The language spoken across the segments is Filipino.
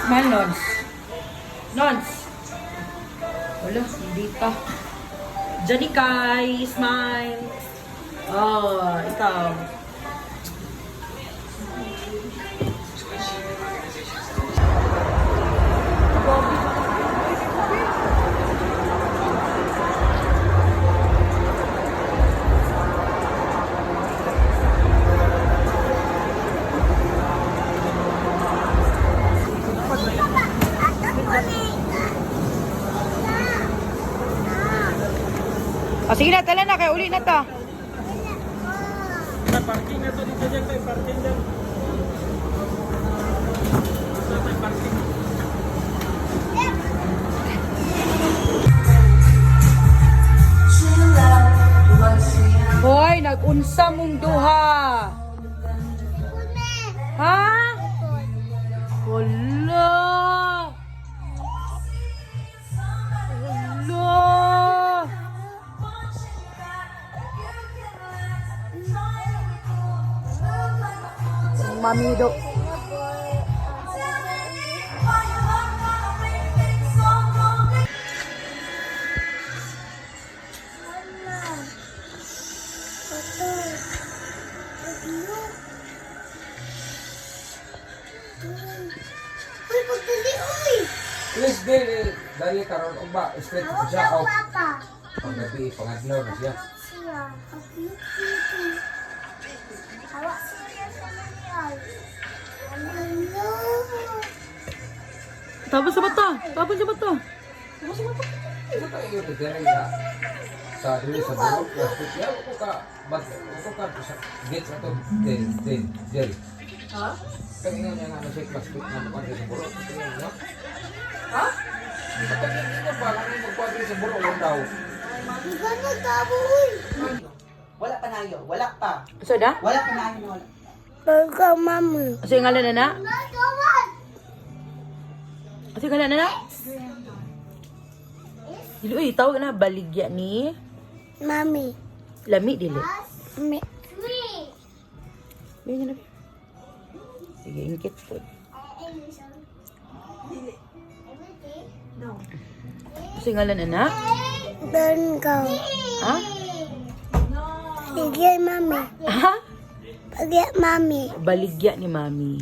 Smile, Nons. Nons. Wala, hindi pa. Janikay, smile. Oh, ikaw. O sige na, tala na, kaya uli na ta. Sa parking na to dito dyan tayo, parking dyan. Sa tayo parking. Hoy, nag-unsa mong duha. Ha? Wala. Wala. Mami do. Uy, pagdali, uy! Please, dali karon og ba straight Tawag siya na o papa. paggabi pangadlaw na siya. Siya, pag-iti. Tawag siya sa nangyay. Ano? Tapos sa mata. Tapos sa mata. Ito tayo yung dali na sa dili sa bulo plastic ya ko ka bag ko ka sa gate ato del. Ha? Kanina niya nga sa plastic na pagka sa bulo. Ha? Kapag hindi mo ba lang magpapagod sa bulo lang daw. Di ba nagtabo, uy? Wala pa na yun. Wala pa. So da? Wala pa na yun. Wala. Pagka, mami. Kasi ngalan na na? Nagawad! Kasi ngalan na na? Dili, uy, tawag na baligya ni Mami. Lami, dili. Mami. Three. Ganyan na. Sige, ingkit po. Kasi ngalan na na? Doon ka. Ha? Sige, mami. Ha? Pagya, mami. Baligya ni Mami.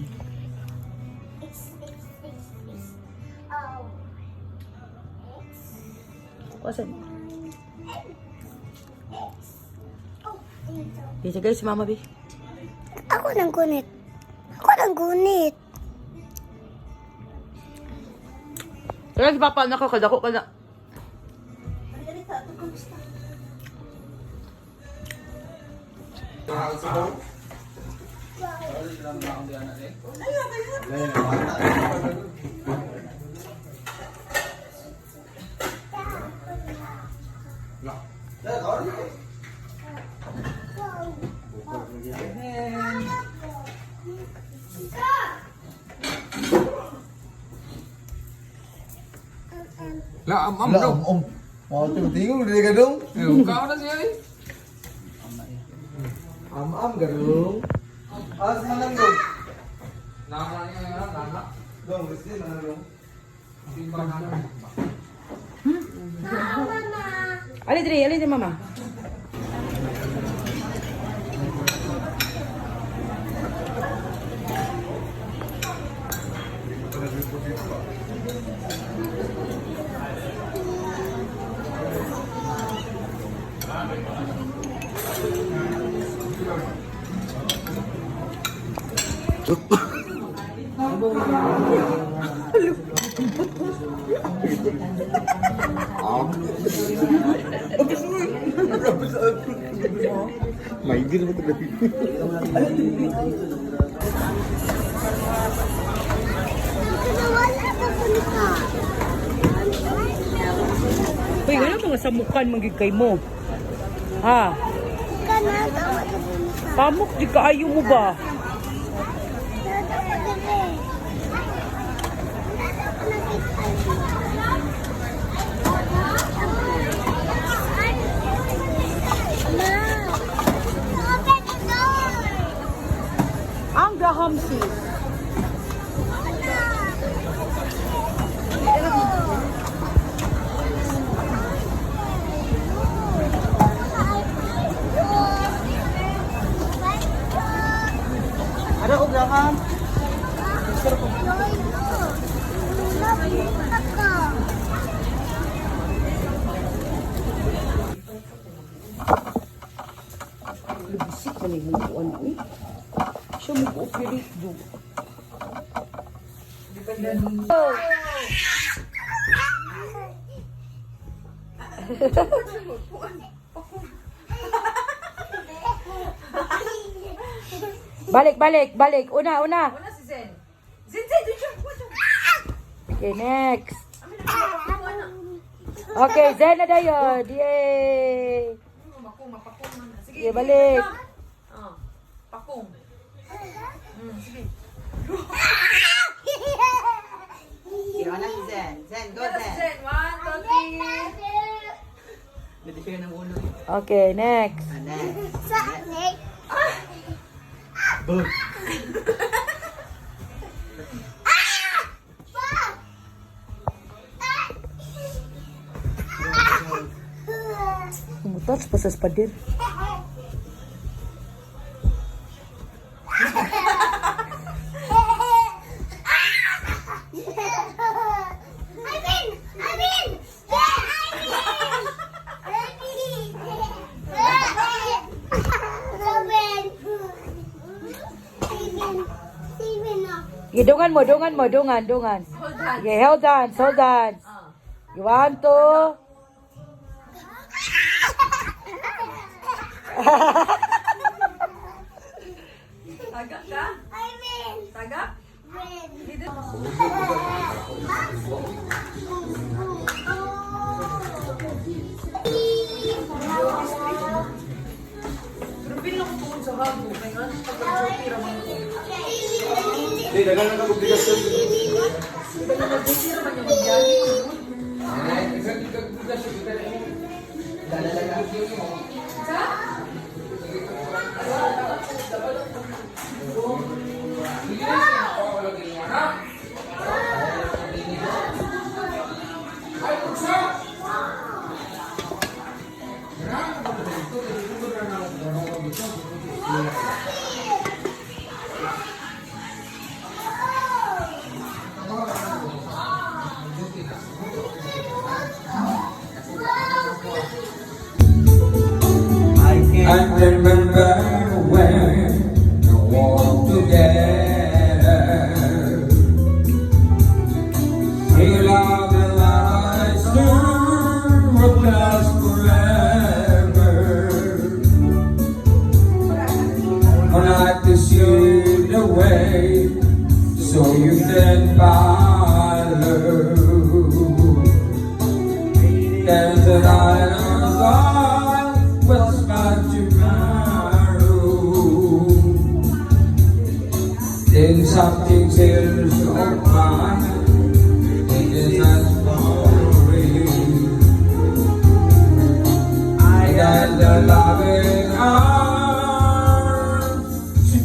Kuwasan? Bisa guys, si Mama, Bi. Ako nang gunit. Ako nang gunit. Kaya si Papa, nakakadako ka na. La am dong. Mau tinggal dari gadung. Kau na siya eh. Am gadung. As mana dong? Nama niya nama. Dong, mesti mana dong? Ali, Dre, Mama. Maigil mo talaga. Wala pa punta. Uy, wala mga samukan magigay mo. Ha? Ika na, tawa ka punta. Pamuk, di ka ayaw mo ba? Nada pa dali. Nada pa nakita. Ma, open the door. Ang gaham sis. Wala. ni mukuan ni. Siya mag-operate do. Balik. Una. Una si Zen. Zen, dun siya. Okay, next. Okay, Zen na dayon. Yay! Pakong man. Sige. Okay, balik. Pakong. Sige. Sino na si Zen? Zen, go Yes, Zen. Zen. 1, 2, 3. Hindi kayo ng ulo. Okay, next. Next. Touch pa sa spadir. Dungan mo. Hold hands. Okay, hold hands. You want to? Tagak ka? Tagak? Pero pinila ko tungkol sa habo. Kaya nga, pagka-joke raman ko. Hindi, dagan na kabubligasyon. Diba na nag-joke raman yung magyagi? I remember when we walked together. Till all the lights would last forever. I'd like to see the way so you can follow. There's an island God was about to marrow. Then something says so fine, it is a story. I got the loving arms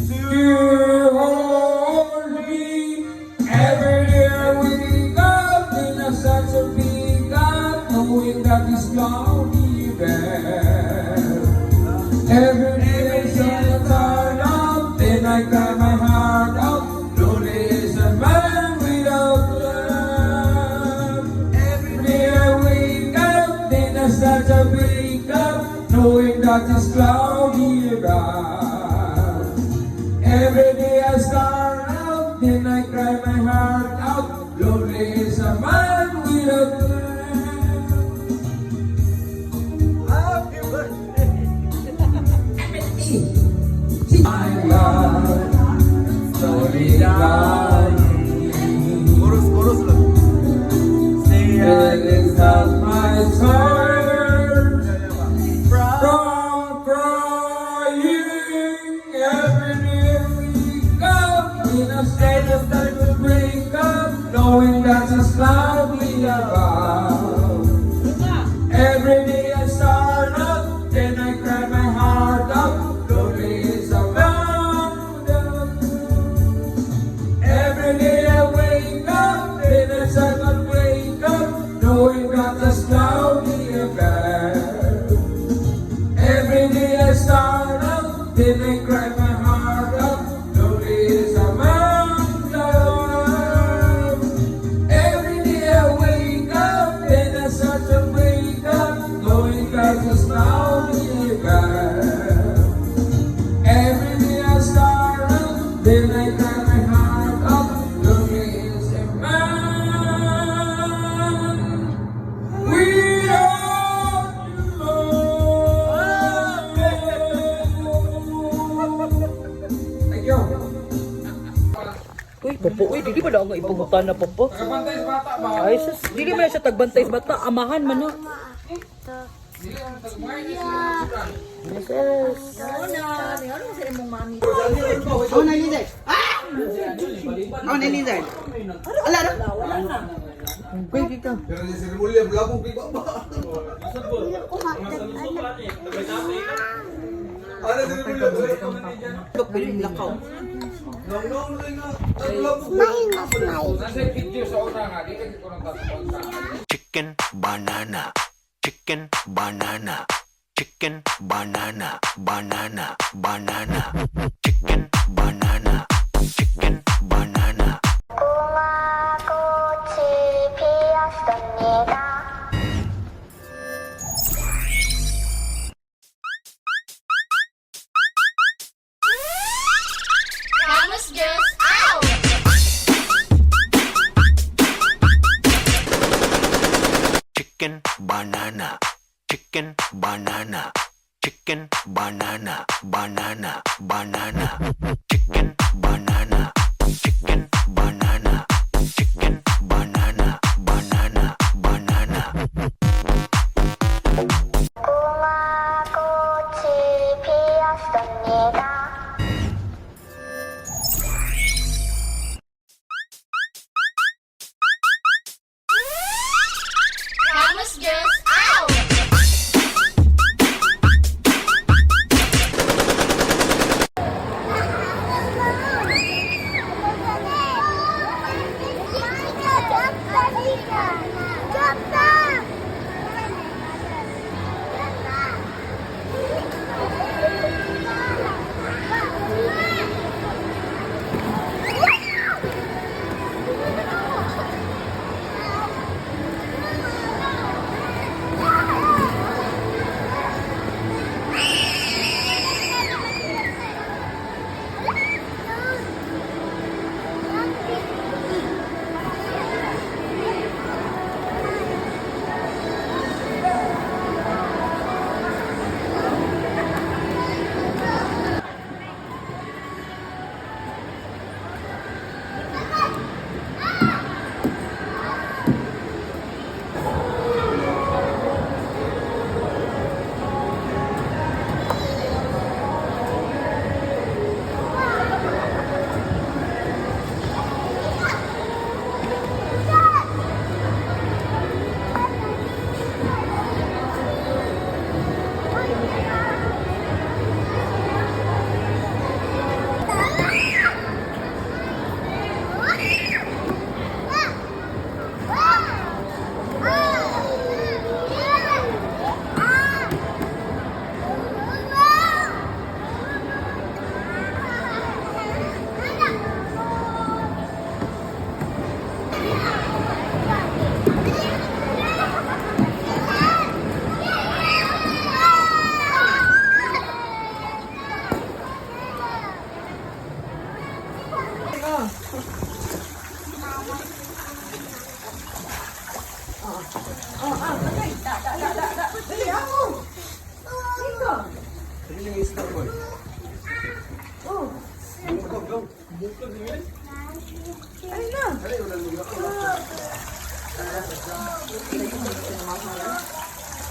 to hold me. Every day we got in a such a big God, knowing that it's cloudy there. Every day sun turn up, then I cry my heart out. Lonely is a man without love. Every day I wake up, then I start to wake up, knowing that it's cloudy around. Every day I start out, then I cry my heart out. Lonely is a man without love. My love, slowly dying. Boros lang. It is not my turn from crying. Every day we come in a state of time to break up, knowing that it's cloudy around. ba daw nga ipangutan na po? Nakabantay sa bata ba? Ay, sus, dili man siya tagbantay sa bata. Amahan man na. Dili naman tagmay na siya. Yes. Oh, na lizard. Ah! Oh, na lizard. Ala, ala. Kuy, dito. Pero di sir Mulya, blabong kay baba. Ano sir Mulya? Dok, biling lakaw. Nong nga. Blabong. Nasa video sa una nga, di kasi ko nang tatapon sa chicken banana chicken banana chicken banana banana banana chicken banana chicken banana Promise Girls out! chicken banana chicken banana chicken banana banana banana chicken banana chicken banana chicken banana banana banana Promise Girls out!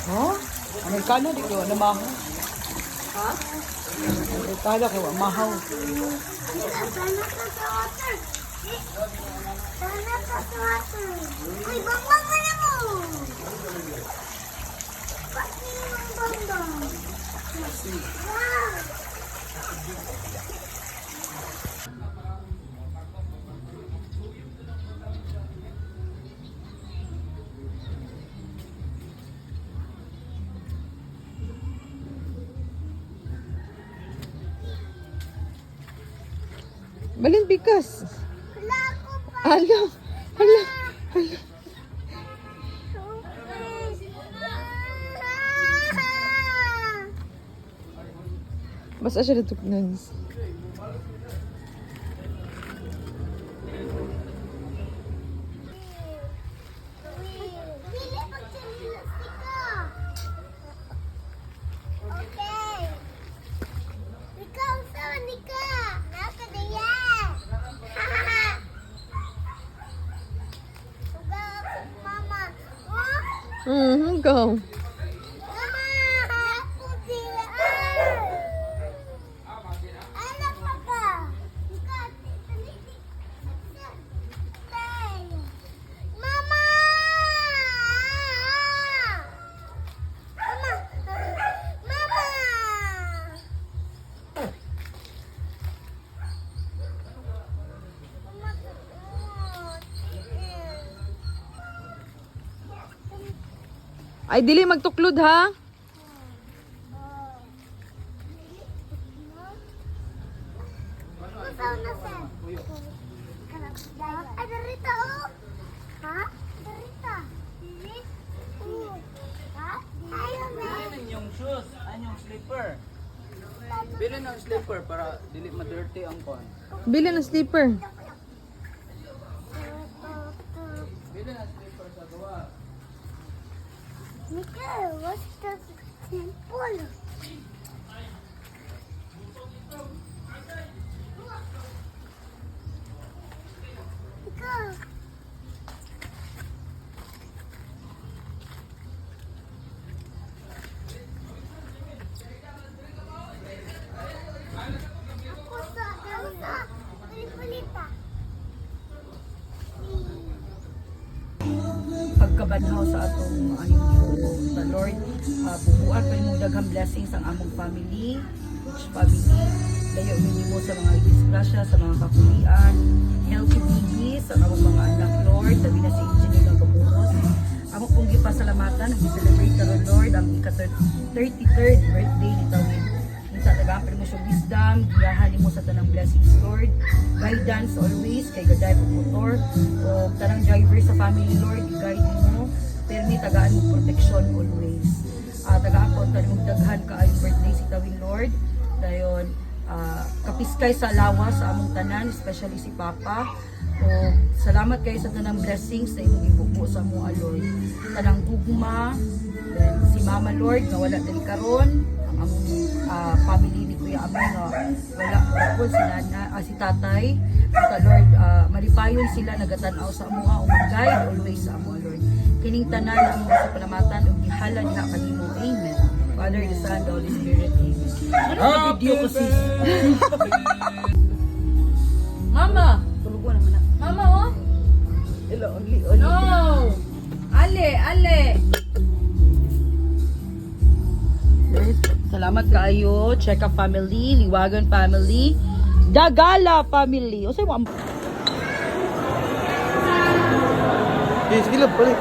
Oh? Amerikano di ko na mahaw. Ha? Amerikano kaya mahaw. Uy, bangbang ka na mo! Bakit yung bangbang? Wow! Balin bigas. Wala ko pa! Hala. Hala. Basta siya natuknan. Pili pag sinilastik ka! Okay! Ikaw, saan ka? Nasa diyan! Go. Ay, dili magtuklod ha. Ada Rita, oh. Ha? Ada Rita. Ha? Ayun, Bilhin yung shoes, yung slipper. Bilhin ng slipper para dili ma-dirty ang kon. Bili ng slipper. Bilhin ng slipper sa gawa. Mika, what's the simple? Mika. Ako sa palipalita. Pagkabanhaw sa atong aning sa Lord, bubuan pa mo daghang blessings ang among family, each family. Layo mo sa mga disgrasya, sa mga kapulian, healthy babies, sa among mga anak, Lord, sabi na si Engineer ng kabuhos. Amo pong gipasalamatan, nag-celebrate karon Lord ang ika-33rd birthday ni Tawin. Sa tagaan pa mo siyang wisdom, giyahan mo sa tanang blessings Lord, guidance always kay gaday og motor o tanang driver sa family Lord, i-guide mo, permi tagaan mo protection always. Tagaan po tanong daghan ka ay birthday si Tawin Lord, dayon kapiskay sa lawas sa among tanan, especially si Papa. O salamat kayo sa tanang blessings sa imong ibubo sa among Lord. Tanang gugma, then si Mama Lord nga wala din karon, ang among family ni Kuya Amay nga wala po si Nana, si Tatay. Sa Lord, malipayon sila nagatanaw sa amuha o mag-guide always sa amuha Lord. Kining tanan ang mga palamatan ug gihala niya kanimo. Amen. Father, the Son, the Holy Spirit. Amen. Ano video ko sis? Mama! Tulog ko naman na. Mama, oh! Hello, only. No! Ale! Salamat kayo, Cheka family, Liwagan family, Dagala family. O sa'yo mo ang... Sige lang, balik.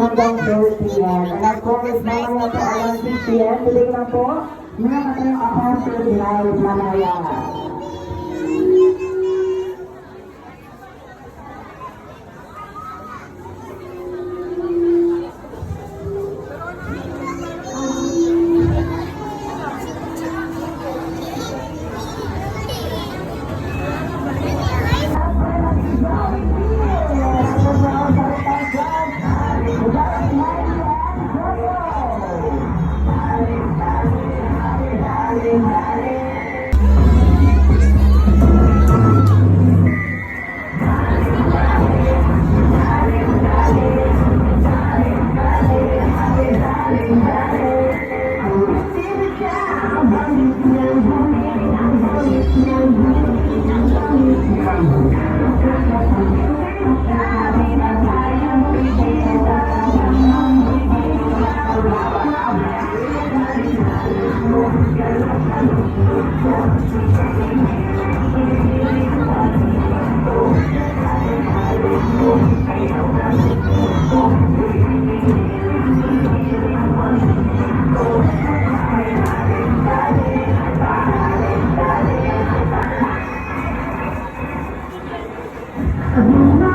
Hanggang 4 p.m. And of course, mamaya po alam 6 p.m. Tuloy lang po, mga katayang Apostle Delight mamaya. Ayun na.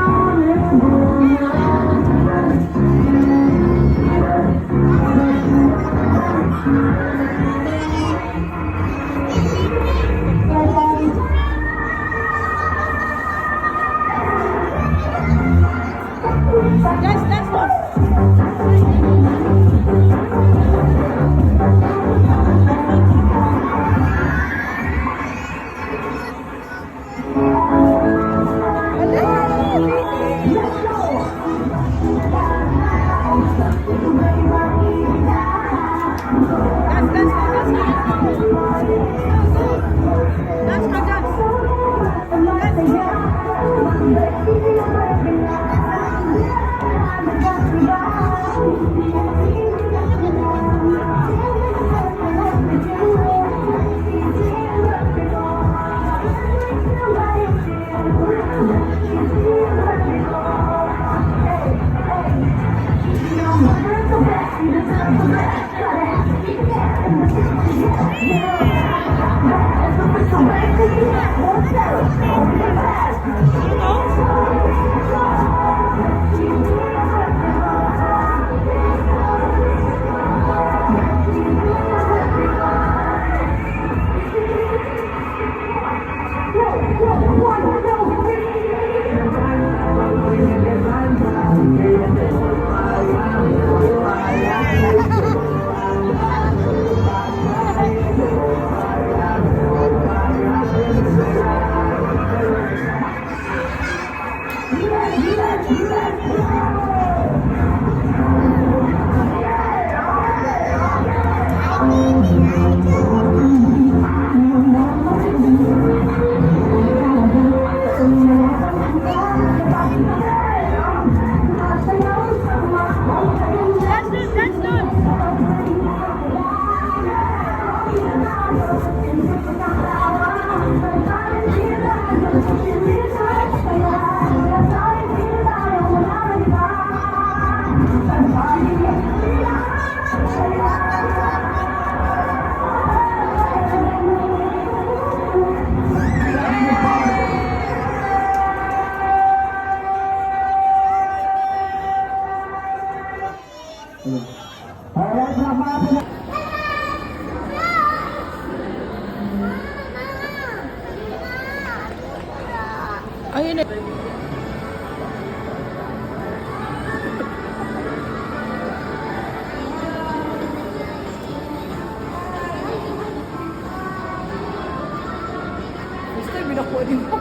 Gusto yung binakuha din mo.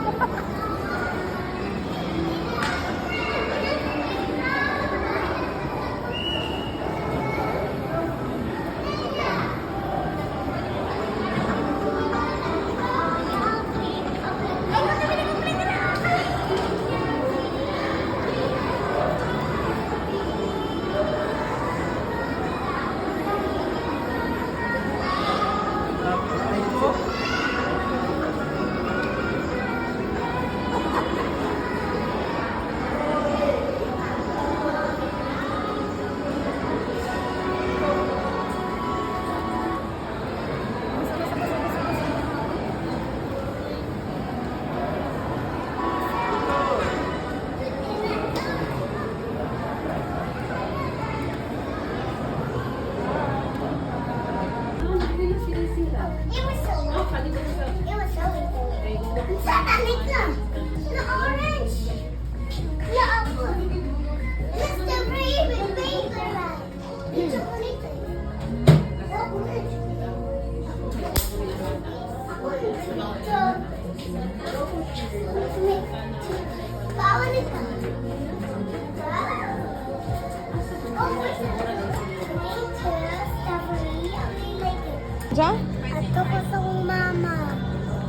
Diyan? Ato ko sa mama.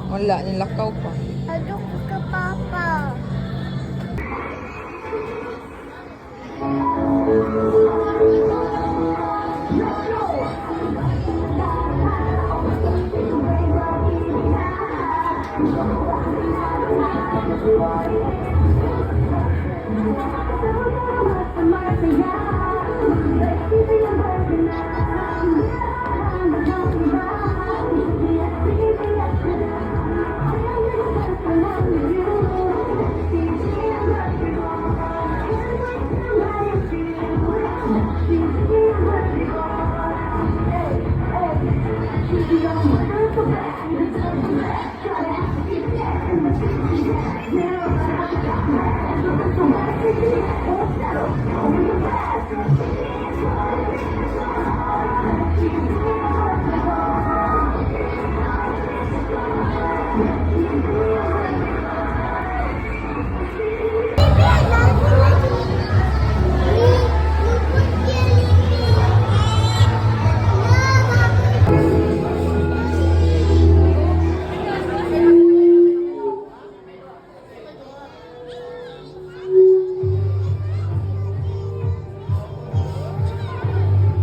Wala, nilakaw pa. Ato ko ka papa.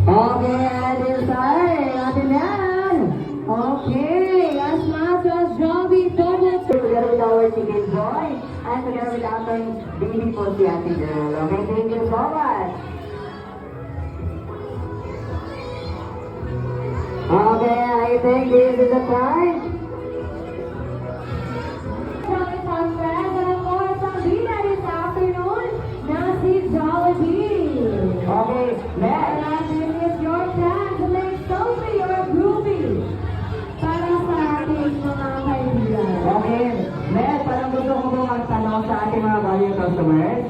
Okay, and inside, natin yan. Okay, as much as Joby Double together with our ticket boy and together with our baby po si Ate Girl. Okay, thank you so much. Okay, I think this is the time. Some friends and of course, ang bida this afternoon na si Jollibee. Okay, next. This is your chance to make selfie or groupie para sa ating mga kaibigan. Okay, next, parang gusto ko po magtanong sa ating mga value customers.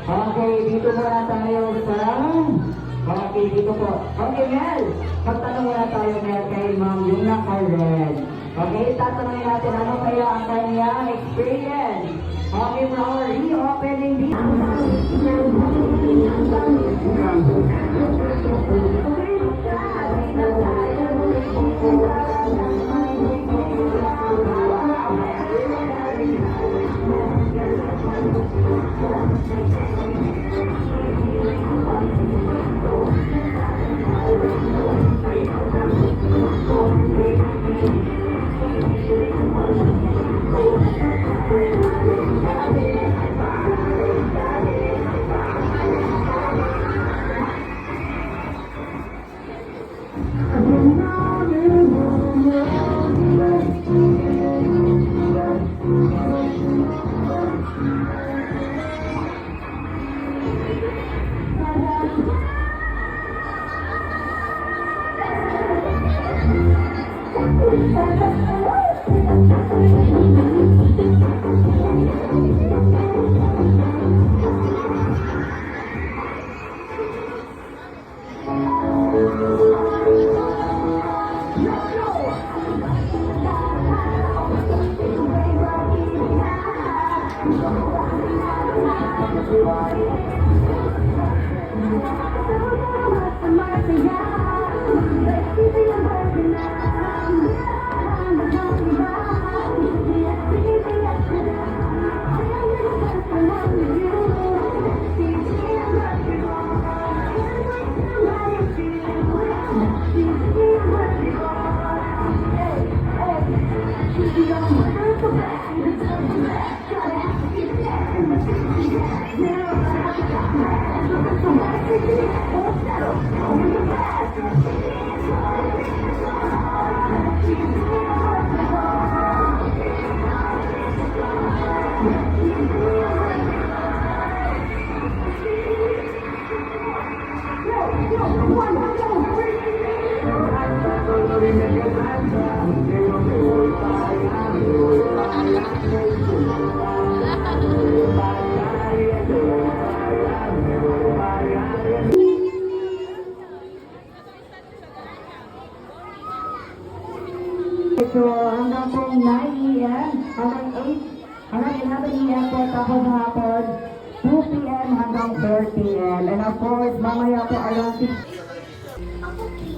Okay, dito muna tayo sa... Okay, dito po. Okay, Mel, magtanong muna tayo, Mel, kay Ma'am Yuna Karen. Okay, tatanungin natin ano kaya ang kanyang experience. Okay, for our reopening dito. So, hanggang po 9 a.m., hanggang 8, hanggang 11 a.m. po, tapos hapon, 2 p.m. hanggang 4 p.m. And of course, mamaya po around 6.